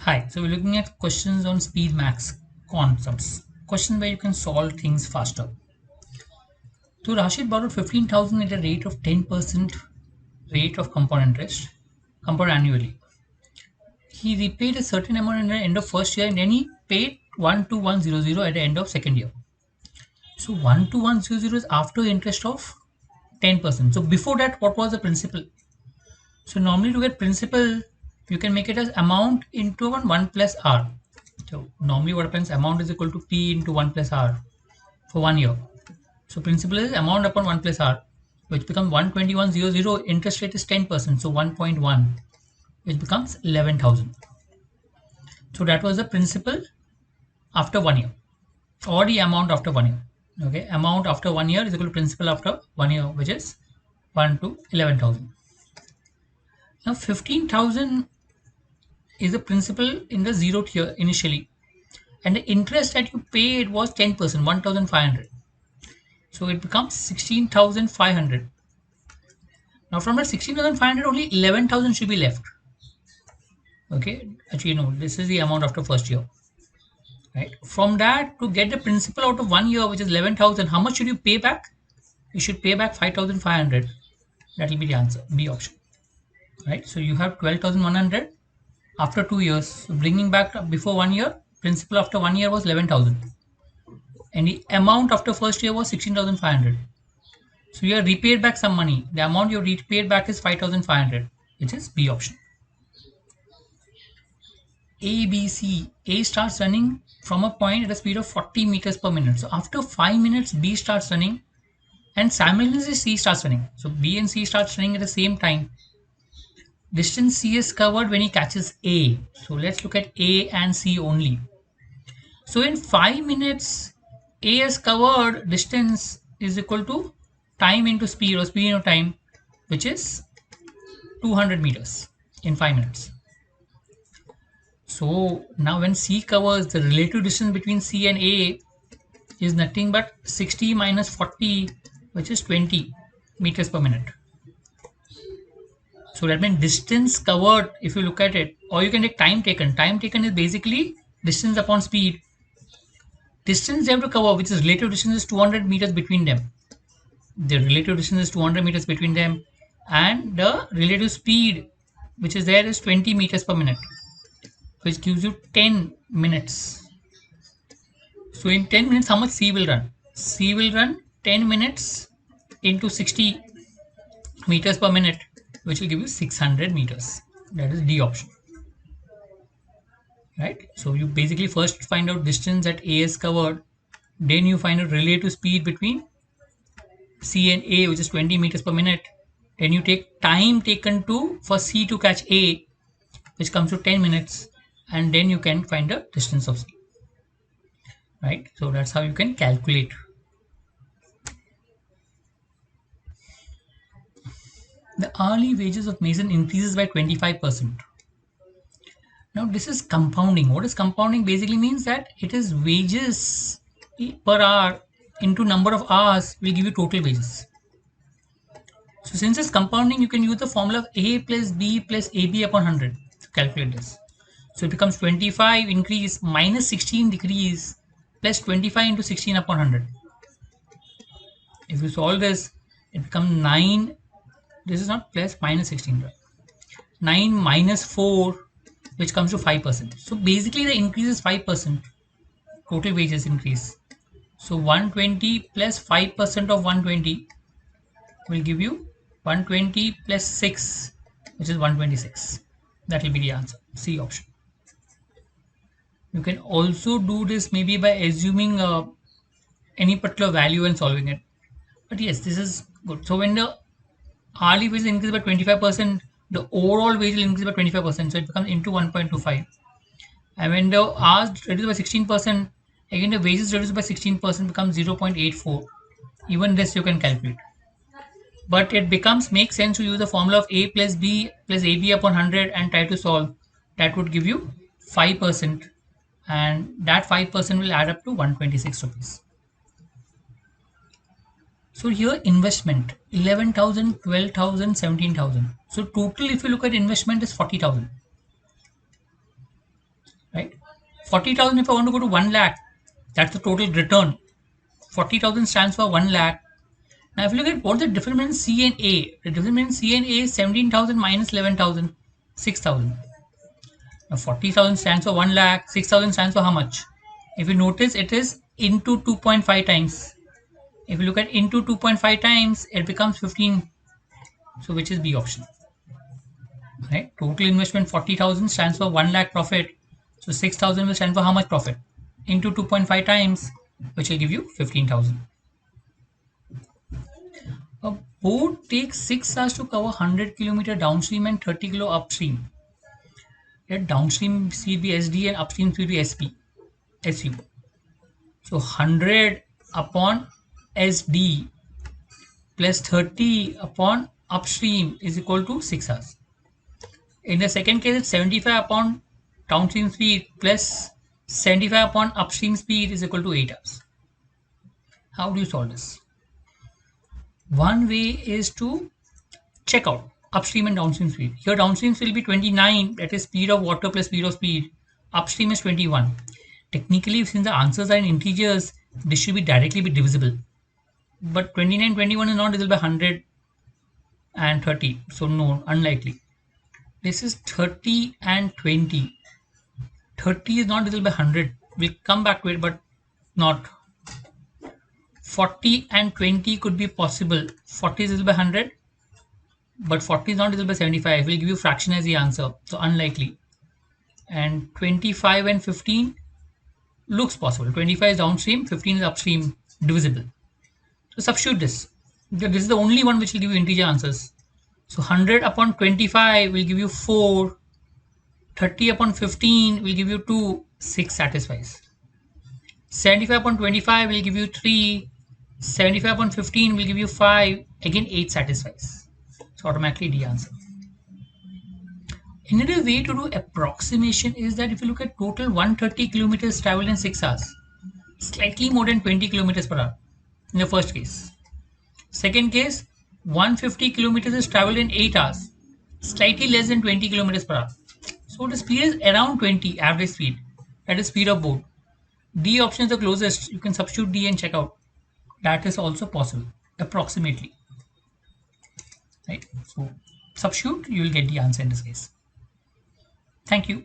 Hi, so we're looking at questions on speed max concepts. Questions where you can solve things faster. So Rashid borrowed 15,000 at a rate of 10% rate of compound annually. He repaid a certain amount at the end of first year and then he paid 12100 at the end of second year. So 12100 is after interest of 10%. So before that, what was the principal? So normally to get principal, you can make it as amount into 1 plus r. So normally what happens, amount is equal to P into 1 plus R for 1 year. So principal is amount upon 1 plus R, which becomes 121,000. Interest rate is 10%, so 1.1, which becomes 11,000. So that was the principal after 1 year, or the amount after 1 year. Okay, amount after 1 year is equal to principal after 1 year, which is 1 to 11,000. Now 15,000 is the principal in the zeroth year initially, and the interest that you paid was 10%, 1,500. So it becomes 16,500. Now from that 16,500, only 11,000 should be left. Okay, actually no, this is the amount after first year. Right. From that, to get the principal out of 1 year, which is 11,000, how much should you pay back? You should pay back 5,500. That will be the answer, B option. Right. So you have 12,100 after 2 years. So bringing back before 1 year, principal after 1 year was 11,000. And the amount after first year was 16,500. So you have repaid back some money. The amount you repaid back is 5,500, which is B option. A, B, C. A starts running from a point at a speed of 40 meters per minute. So after 5 minutes, B starts running and simultaneously C starts running. So B and C starts running at the same time. Distance C is covered when he catches A. So let's look at A and C only. So in 5 minutes, A has covered distance is equal to time into speed or speed into time, which is 200 meters in 5 minutes. So now when C covers, the relative distance between C and A is nothing but 60 minus 40, which is 20 meters per minute. So that means distance covered, if you look at it, or you can take time taken. Time taken is basically distance upon speed. Distance they have to cover, which is relative distance, is 200 meters between them. The relative distance is 200 meters between them, and the relative speed, which is there, is 20 meters per minute, which gives you 10 minutes. So in 10 minutes, how much C will run? C will run 10 minutes into 60 meters per minute, which will give you 600 meters. That is D option. Right? So you basically first find out distance that A is covered, then you find out relative speed between C and A, which is 20 meters per minute. Then you take time taken to for C to catch A, which comes to 10 minutes, and then you can find the distance of C. Right? So that's how you can calculate. The hourly wages of mason increases by 25%. Now this is compounding. What is compounding? Basically means that it is wages per hour into number of hours will give you total wages. So since it's compounding, you can use the formula of A plus B plus AB upon 100 to calculate this. So it becomes 25 increase minus 16 decrease plus 25 into 16 upon 100. If you solve this, it becomes 9. This is not plus minus 16. Right? 9 minus 4, which comes to 5%. So basically the increase is 5%. Total wages increase. So 120 plus 5% of 120 will give you 120 plus 6, which is 126. That will be the answer. C option. You can also do this maybe by assuming any particular value and solving it. But yes, this is good. So when the hourly wage increase by 25%, the overall wage will increase by 25%. So it becomes into 1.25. And when the hours reduced by 16%, again the wages reduced by 16% becomes 0.84. Even this you can calculate. But it becomes makes sense to use the formula of A plus B plus AB upon 100 and try to solve. That would give you 5%, and that 5% will add up to 126 rupees. So here investment 11,000, 12,000, 17,000. So total if you look at investment is 40,000. right? 40,000, if I want to go to 1 lakh, that's the total return. 40,000 stands for 1 lakh. Now, if you look at what the difference between C and A, the difference between C and A is 17,000 minus 11,000, 6,000. Now, 40,000 stands for 1 lakh, 6,000 stands for how much? If you notice, it is into 2.5 times. If you look at into 2.5 times, it becomes 15. So, which is B option, right? Total investment 40,000 stands for 1 lakh profit. So, 6,000 will stand for how much profit? Into 2.5 times, which will give you 15,000. A boat takes 6 hours to cover 100 km downstream and 30 km upstream. Let downstream speed be SD and upstream speed be SU. So 100 upon SD plus 30 upon upstream is equal to 6 hours. In the second case, it's 75 upon downstream speed plus 75 upon upstream speed is equal to 8 hours. How do you solve this? One way is to check out upstream and downstream speed. Here downstream will be 29, that is speed of water plus speed of speed. Upstream is 21. Technically, since the answers are in integers, this should be directly be divisible. But 29, 21 is not divisible by 100 and 30. So no, unlikely. This is 30 and 20. 30 is not divisible by 100. We'll come back to it, but not. 40 and 20 could be possible. 40 is divisible by 100, but 40 is not divisible by 75. We'll give you fraction as the answer. So unlikely. And 25 and 15 looks possible. 25 is downstream, 15 is upstream, divisible. So substitute this. This is the only one which will give you integer answers. So 100 upon 25 will give you 4. 30 upon 15 will give you 2. 6 satisfies. 75 upon 25 will give you 3. 75 upon 15 will give you 5. Again 8 satisfies. So automatically D answer. Another way to do approximation is that if you look at total 130 kilometers traveled in 6 hours, slightly more than 20 kilometers per hour in the first case. Second case, 150 kilometers is traveled in 8 hours, slightly less than 20 kilometers per hour. So the speed is around 20 average speed, that is speed of boat. D option is the closest. You can substitute D and check out. That is also possible, approximately. Right? So substitute, you will get the answer in this case. Thank you.